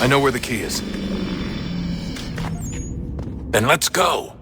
I know where the key is. Then let's go!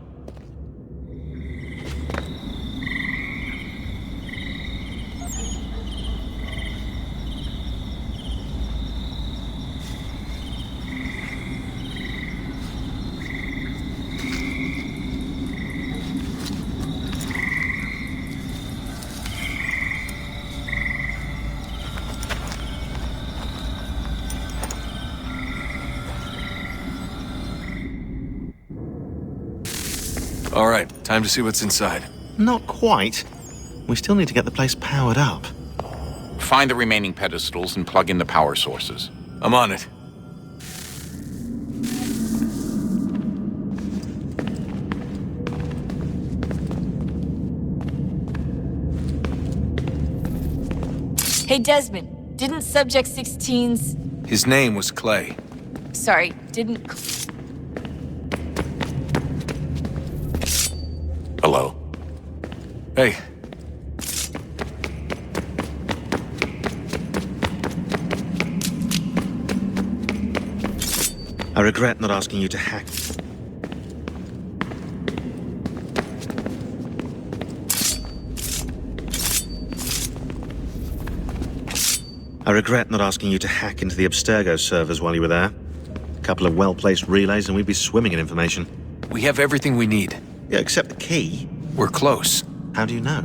All right, time to see what's inside. Not quite. We still need to get the place powered up. Find the remaining pedestals and plug in the power sources. I'm on it. Hey, Desmond, didn't Subject 16's... His name was Clay. Sorry, didn't... Hello? Hey. I regret not asking you to hack. I regret not asking you to hack into the Abstergo servers while you were there. A couple of well-placed relays and we'd be swimming in information. We have everything we need. Yeah, except the key. We're close. How do you know?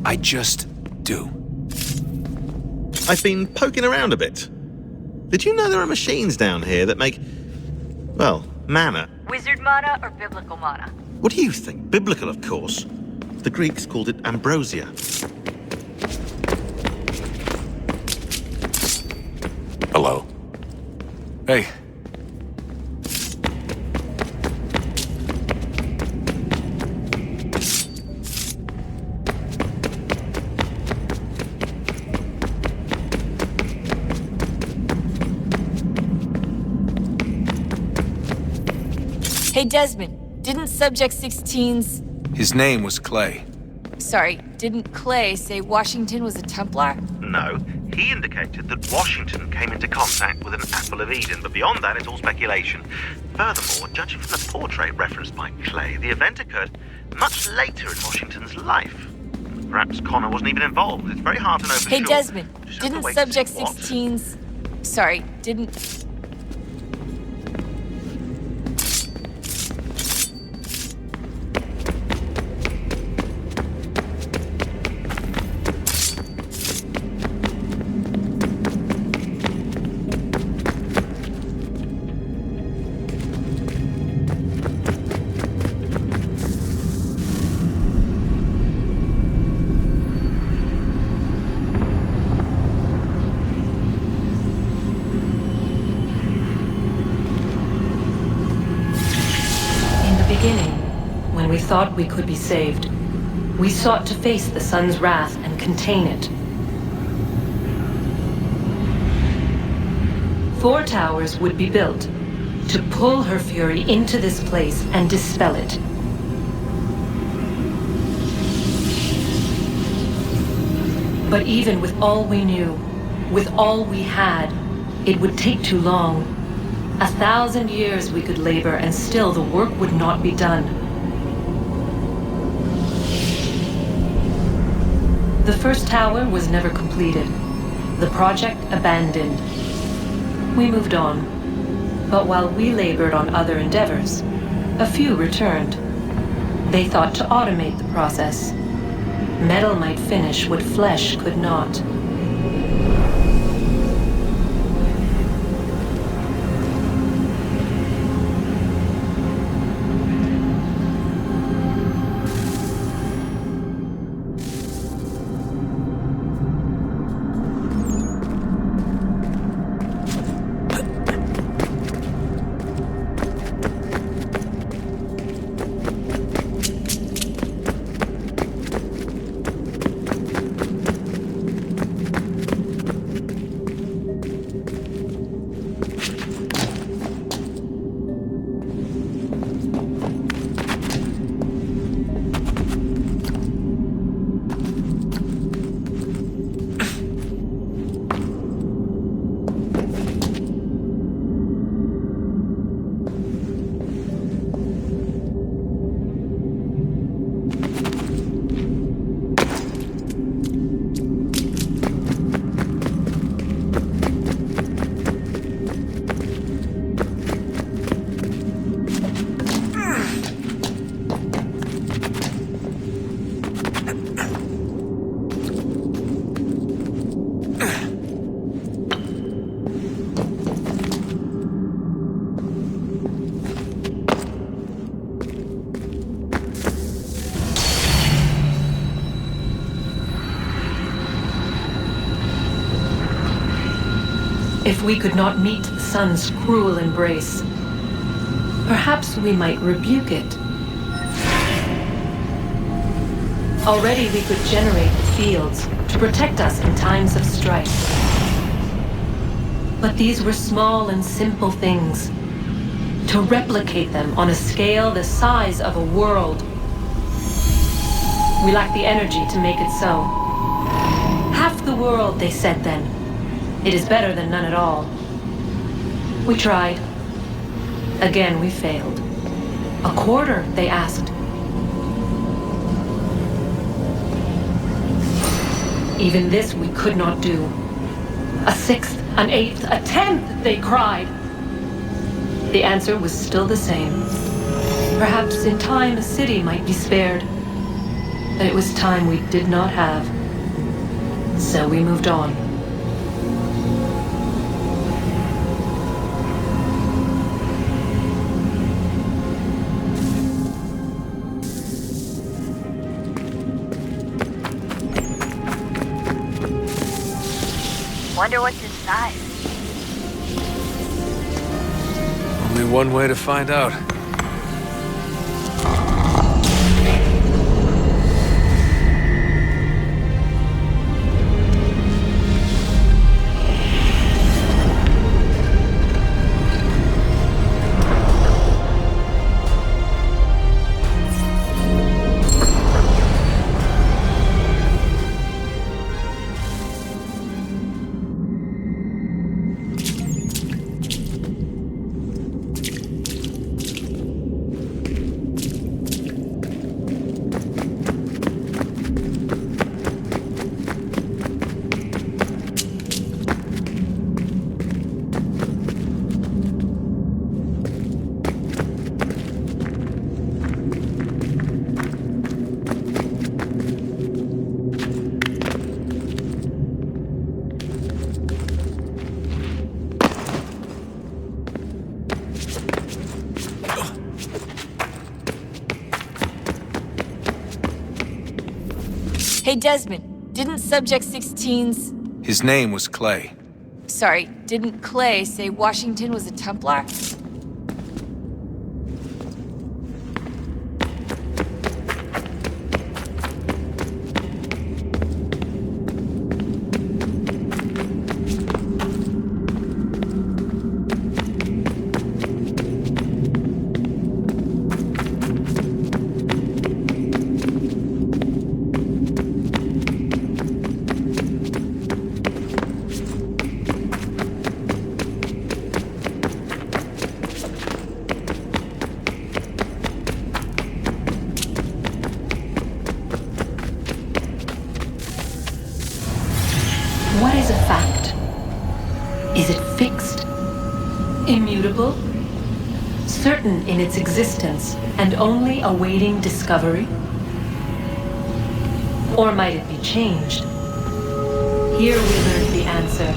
I just do. I've been poking around a bit. Did you know there are machines down here that make, well, mana? Wizard mana or biblical mana? What do you think? Biblical, of course. The Greeks called it ambrosia. Hello? Hey. Hey, Desmond, didn't Subject 16's... His name was Clay. Sorry, didn't Clay say Washington was a Templar? No, he indicated that Washington came into contact with an Apple of Eden, but beyond that, it's all speculation. Furthermore, judging from the portrait referenced by Clay, the event occurred much later in Washington's life. Perhaps Connor wasn't even involved. It's very hard to know for Hey, sure. Desmond, Just have to didn't wait to see Subject what. 16's... Sorry, didn't... When we thought we could be saved, we sought to face the sun's wrath and contain it. 4 towers would be built to pull her fury into this place and dispel it. But even with all we knew, with all we had, it would take too long. 1,000 years we could labor and still the work would not be done. The first tower was never completed. The project abandoned. We moved on. But while we labored on other endeavors, a few returned. They thought to automate the process. Metal might finish what flesh could not. If we could not meet the sun's cruel embrace, perhaps we might rebuke it. Already we could generate the fields to protect us in times of strife. But these were small and simple things. To replicate them on a scale the size of a world, we lack the energy to make it so. Half the world, they said then. It is better than none at all. We tried. Again, we failed. A quarter, they asked. Even this we could not do. A sixth, an eighth, a tenth, they cried. The answer was still the same. Perhaps in time a city might be spared. But it was time we did not have. So we moved on. Wonder what's inside. Only one way to find out. Hey, Desmond, didn't Subject 16's... His name was Clay. Sorry, didn't Clay say Washington was a Templar? What is a fact? Is it fixed? Immutable? Certain in its existence and only awaiting discovery? Or might it be changed? Here we learned the answer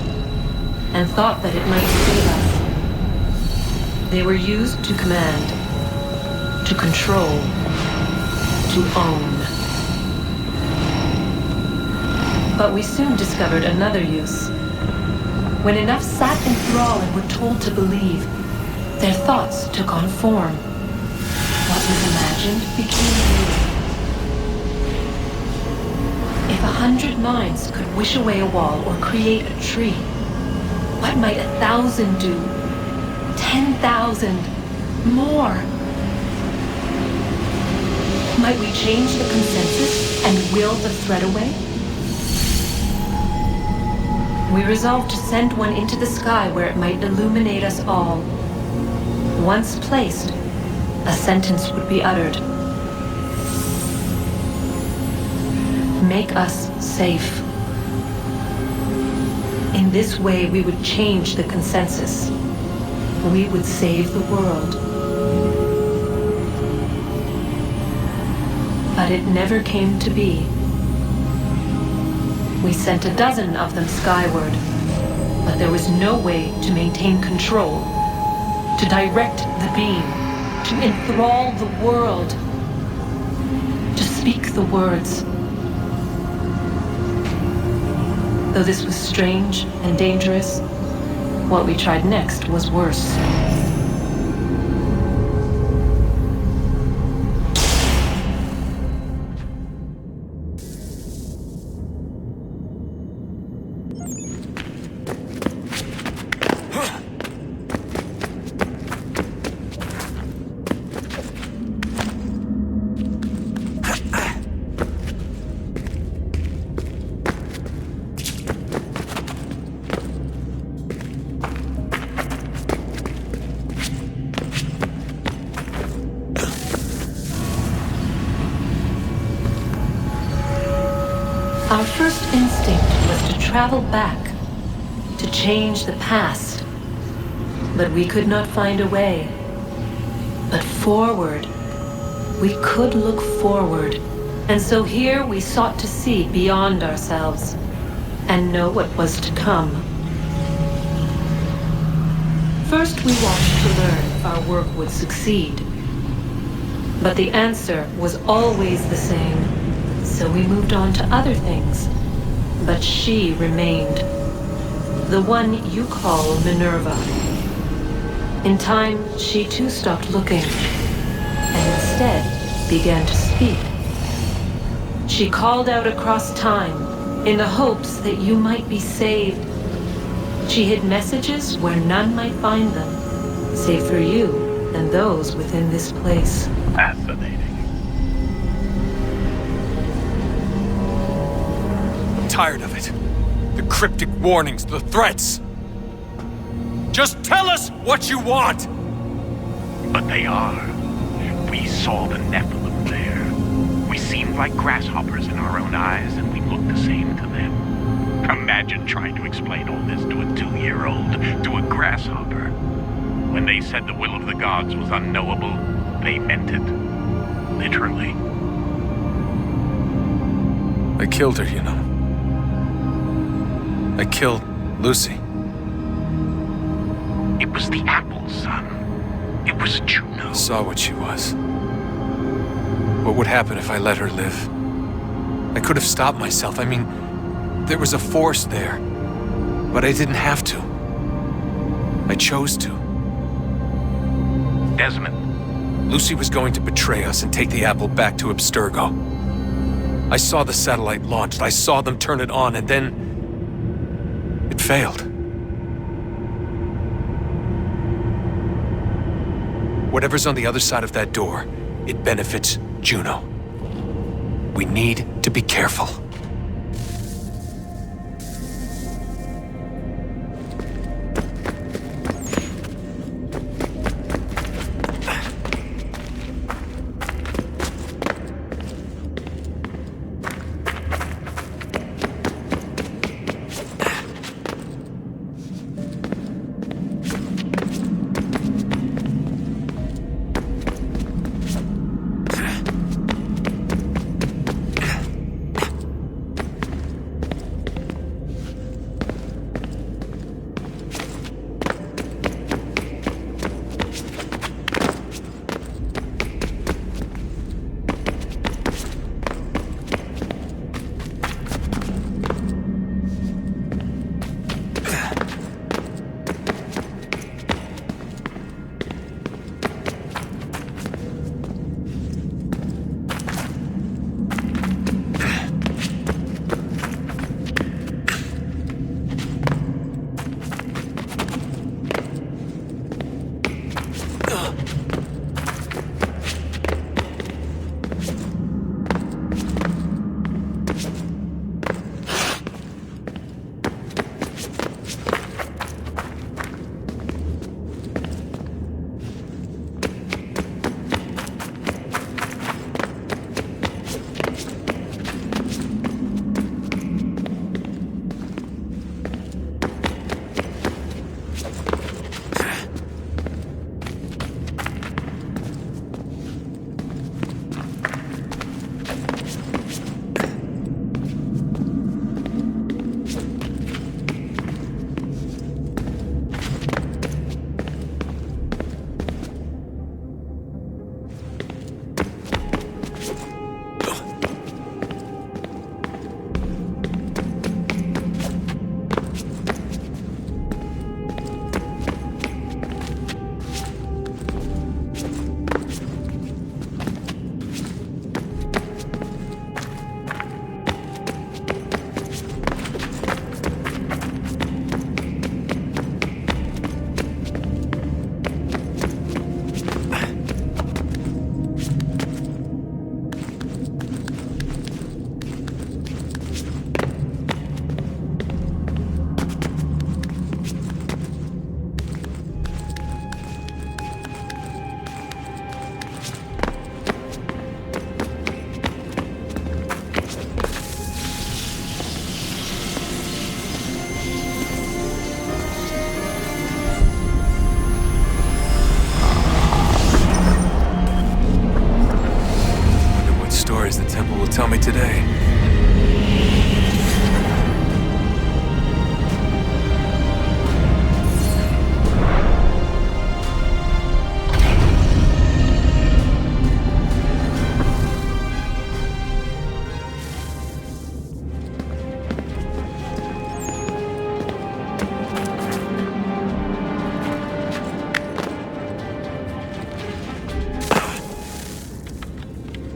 and thought that it might save us. They were used to command, to control, to own. But we soon discovered another use. When enough sat in thrall and were told to believe, their thoughts took on form. What was imagined became real. If 100 minds could wish away a wall or create a tree, what might 1,000 do? 10,000? More? Might we change the consensus and will the threat away? We resolved to send one into the sky where it might illuminate us all. Once placed, a sentence would be uttered. Make us safe. In this way, we would change the consensus. We would save the world. But it never came to be. We sent a dozen of them skyward, but there was no way to maintain control, to direct the beam, to enthrall the world, to speak the words. Though this was strange and dangerous, What we tried next was worse. Our first instinct was to travel back, to change the past. But we could not find a way. But forward. We could look forward. And so here we sought to see beyond ourselves and know what was to come. First we watched to learn if our work would succeed. But the answer was always the same. So we moved on to other things. But she remained. The one you call Minerva. In time, she too stopped looking, and instead began to speak. She called out across time, in the hopes that you might be saved. She hid messages where none might find them, save for you and those within this place. Fascinating. Tired of it. The cryptic warnings, the threats. Just tell us what you want! But they are. We saw the Nephilim there. We seemed like grasshoppers in our own eyes, and we looked the same to them. Imagine trying to explain all this to a 2-year-old, to a grasshopper. When they said the will of the gods was unknowable, they meant it. Literally. I killed her, you know. I killed Lucy. It was the apple, son. It was Juno. I saw what she was. What would happen if I let her live? I could have stopped myself. I mean, there was a force there. But I didn't have to. I chose to. Desmond. Lucy was going to betray us and take the apple back to Abstergo. I saw the satellite launched. I saw them turn it on, and then it failed. Whatever's on the other side of that door, it benefits Juno. We need to be careful. today.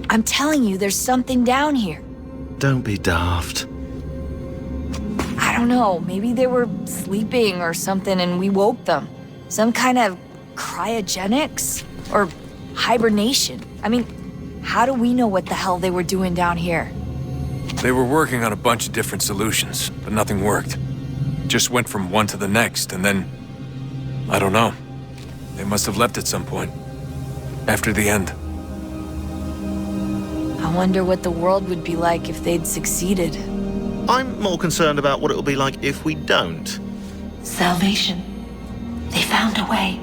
I'm telling you, there's something down here. Don't be daft. I don't know, maybe they were sleeping or something and we woke them. Some kind of cryogenics? Or hibernation? I mean, how do we know what the hell they were doing down here? They were working on a bunch of different solutions, but nothing worked. Just went from one to the next, and then... I don't know. They must have left at some point. After the end. I wonder what the world would be like if they'd succeeded. I'm more concerned about what it'll be like if we don't. Salvation. They found a way.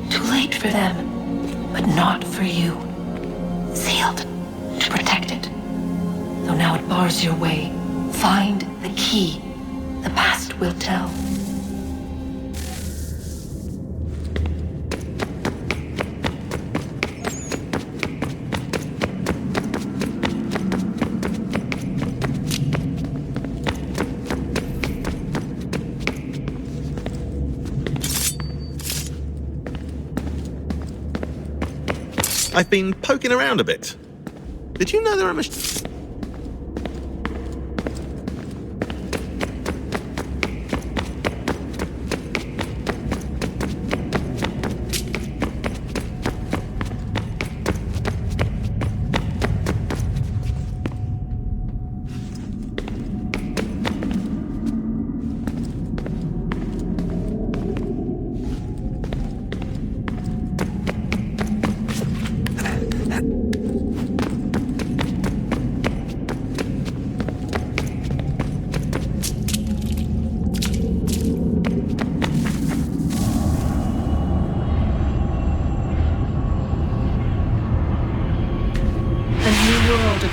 Too late for them, but not for you. Sealed to protect it. Though now it bars your way. Find the key. The past will tell. I've been poking around a bit. Did you know there are machines?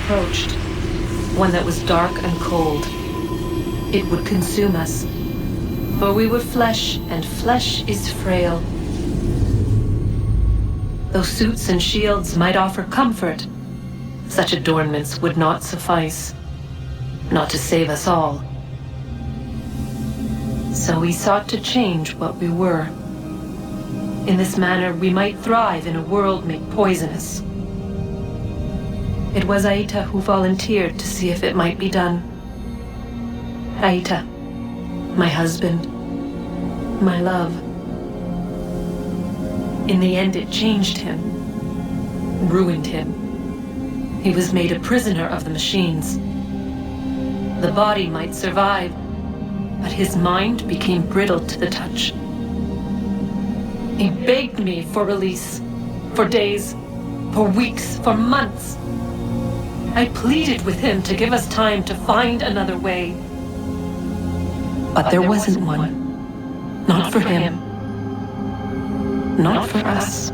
Approached, one that was dark and cold. It would consume us, for we were flesh, and flesh is frail. Though suits and shields might offer comfort, such adornments would not suffice, not to save us all. So we sought to change what we were. In this manner, we might thrive in a world made poisonous. It was Aita who volunteered to see if it might be done. Aita, my husband, my love. In the end, it changed him, ruined him. He was made a prisoner of the machines. The body might survive, but his mind became brittle to the touch. He begged me for release, for days, for weeks, for months. I pleaded with him to give us time to find another way. But there wasn't one. Not for him. Not for us.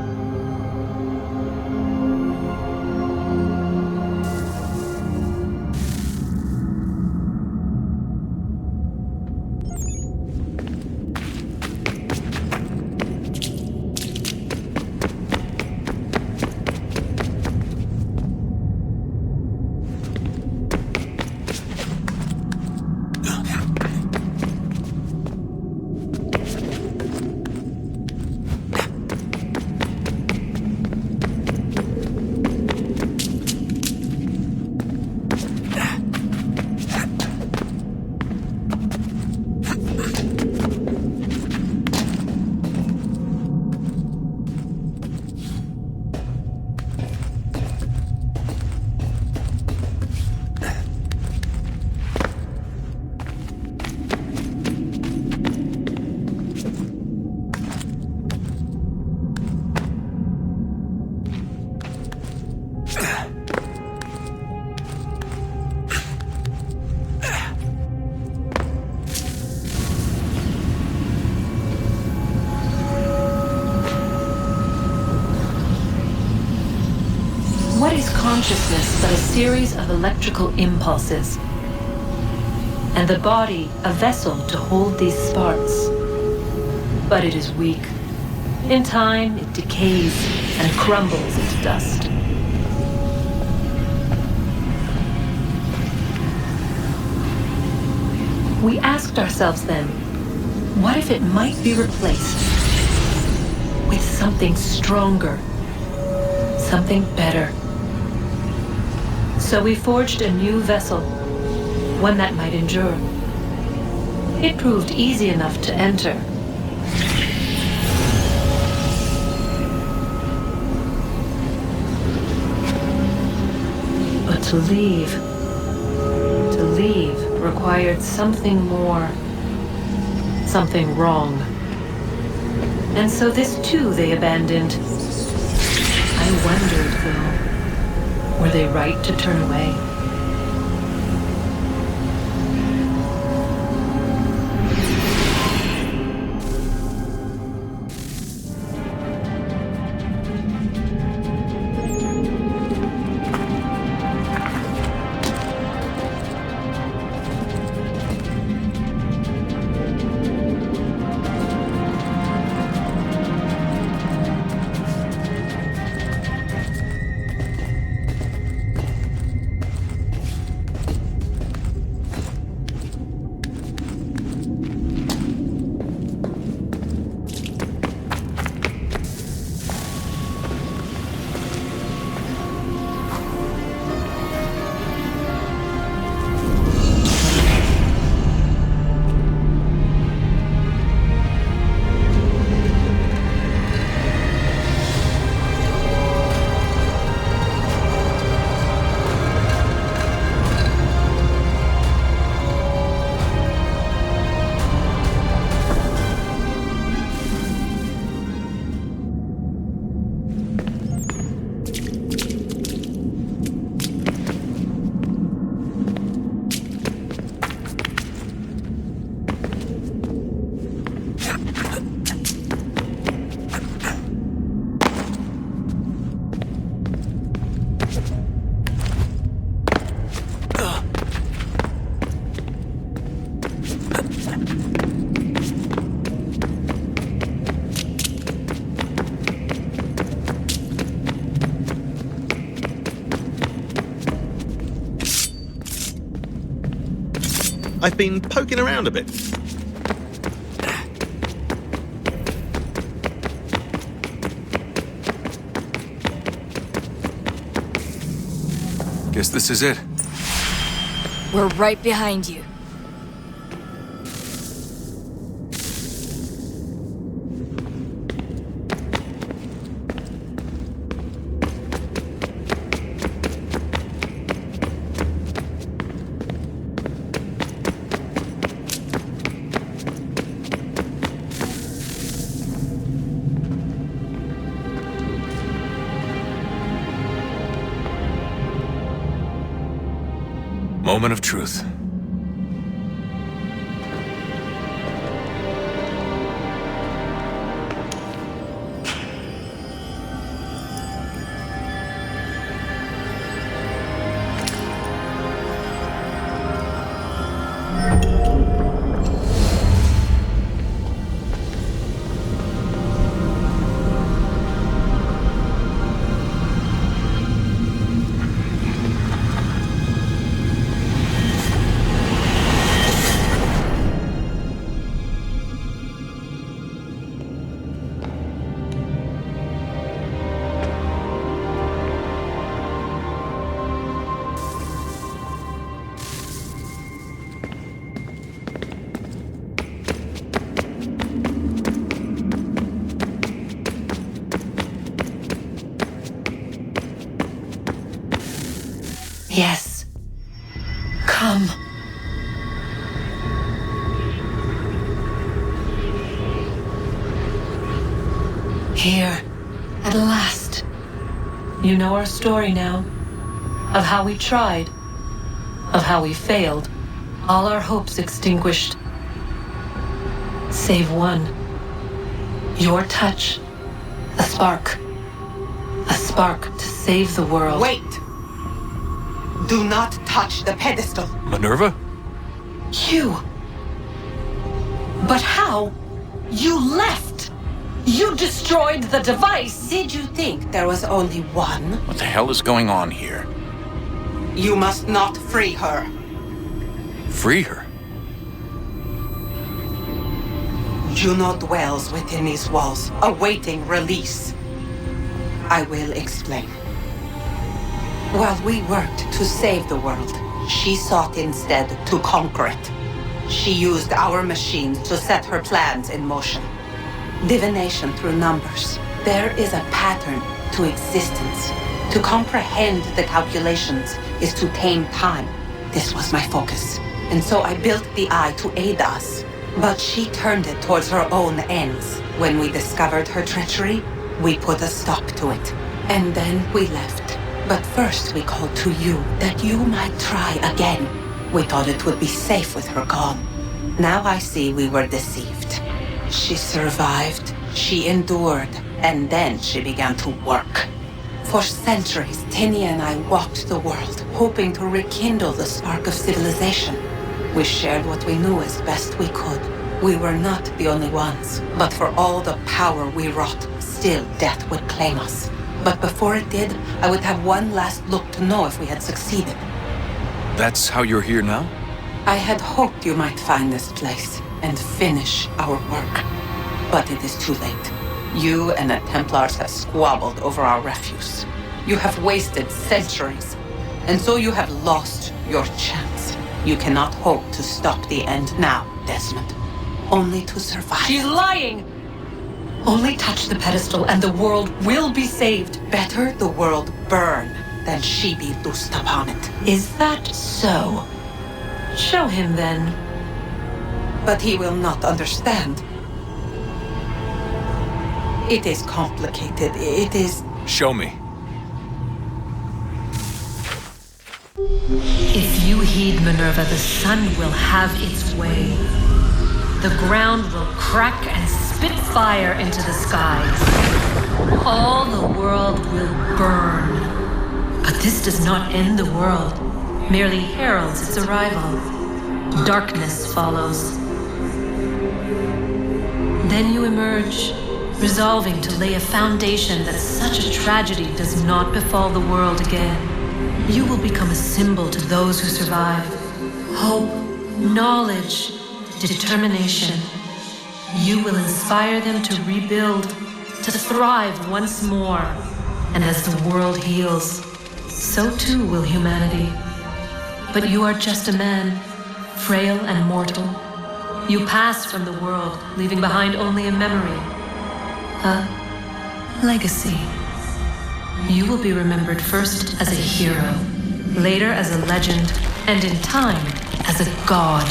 consciousness but a series of electrical impulses, and the body a vessel to hold these sparks. But it is weak. In time, it decays and crumbles into dust. We asked ourselves then, what if it might be replaced with something stronger, something better? So we forged a new vessel, one that might endure. It proved easy enough to enter. But to leave required something more, something wrong. And so this too they abandoned. I wondered, though, were they right to turn away? I've been poking around a bit. Guess this is it. We're right behind you. Moment of truth. Yes. Come. Here, at last. You know our story now. Of how we tried. Of how we failed. All our hopes extinguished. Save one. Your touch. A spark. A spark to save the world. Wait! Do not touch the pedestal. Minerva? You... But how? You left! You destroyed the device! Did you think there was only one? What the hell is going on here? You must not free her. Free her? Juno dwells within these walls, awaiting release. I will explain. While we worked to save the world, she sought instead to conquer it. She used our machines to set her plans in motion. Divination through numbers. There is a pattern to existence. To comprehend the calculations is to tame time. This was my focus. And so I built the eye to aid us. But she turned it towards her own ends. When we discovered her treachery, we put a stop to it. And then we left. But first we called to you, that you might try again. We thought it would be safe with her gone. Now I see we were deceived. She survived, she endured, and then she began to work. For centuries, Tinia and I walked the world, hoping to rekindle the spark of civilization. We shared what we knew as best we could. We were not the only ones, but for all the power we wrought, still death would claim us. But before it did, I would have one last look to know if we had succeeded. That's how you're here now? I had hoped you might find this place and finish our work. But it is too late. You and the Templars have squabbled over our refuse. You have wasted centuries, and so you have lost your chance. You cannot hope to stop the end now, Desmond. Only to survive. She's lying! Only touch the pedestal and the world will be saved. Better the world burn than she be loosed upon it. Is that so? Show him then. But he will not understand. It is complicated. It is... Show me. If you heed Minerva, the sun will have its way. The ground will crack and spit fire into the skies. All the world will burn. But this does not end the world, merely heralds its arrival. Darkness follows. Then you emerge, resolving to lay a foundation that such a tragedy does not befall the world again. You will become a symbol to those who survive. Hope, knowledge, determination. You will inspire them to rebuild, to thrive once more. And as the world heals, so too will humanity. But you are just a man, frail and mortal. You pass from the world, leaving behind only a memory. A legacy. You will be remembered first as a hero, later as a legend, and in time as a god.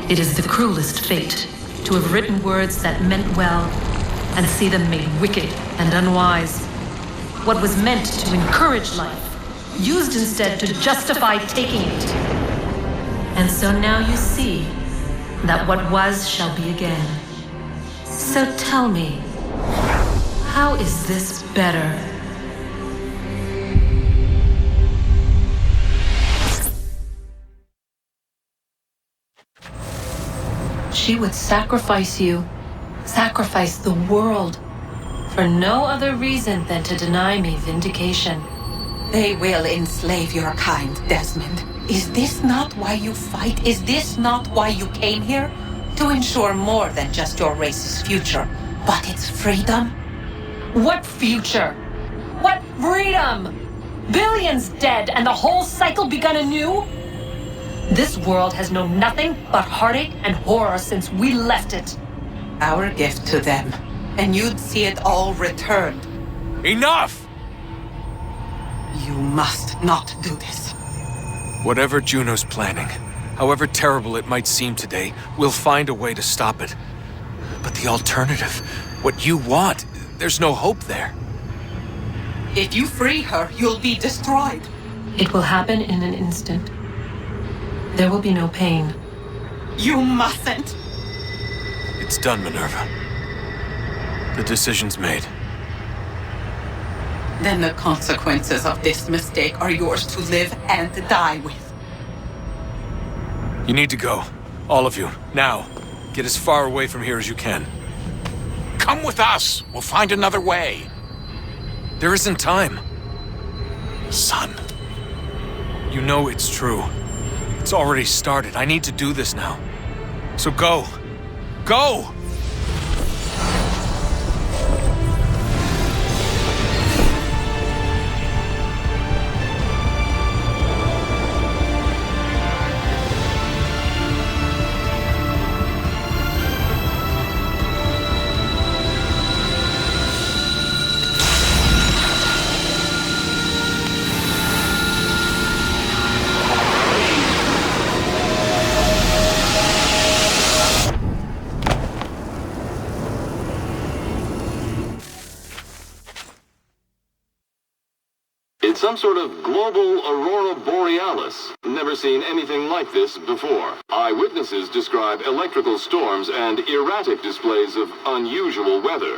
It is the cruelest fate to have written words that meant well and see them made wicked and unwise. What was meant to encourage life, used instead to justify taking it. And so now you see that what was shall be again. So tell me, how is this better? She would sacrifice you, sacrifice the world, for no other reason than to deny me vindication. They will enslave your kind, Desmond. Is this not why you fight? Is this not why you came here? To ensure more than just your race's future, but its freedom? What future? What freedom? Billions dead and the whole cycle begun anew? This world has known nothing but heartache and horror since we left it. Our gift to them, and you'd see it all returned. Enough! You must not do this. Whatever Juno's planning, however terrible it might seem today, we'll find a way to stop it. But the alternative, what you want, there's no hope there. If you free her, you'll be destroyed. It will happen in an instant. There will be no pain. You mustn't. It's done, Minerva. The decision's made. then the consequences of this mistake are yours to live and die with. You need to go. All of you. Now. Get as far away from here as you can. Come with us. We'll find another way. There isn't time. Son. You know it's true. It's already started. I need to do this now. So go. Go! It's some sort of global aurora borealis. Never seen anything like this before. Eyewitnesses describe electrical storms and erratic displays of unusual weather.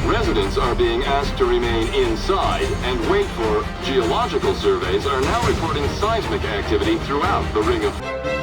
Residents are being asked to remain inside and wait for geological surveys are now reporting seismic activity throughout the Ring of...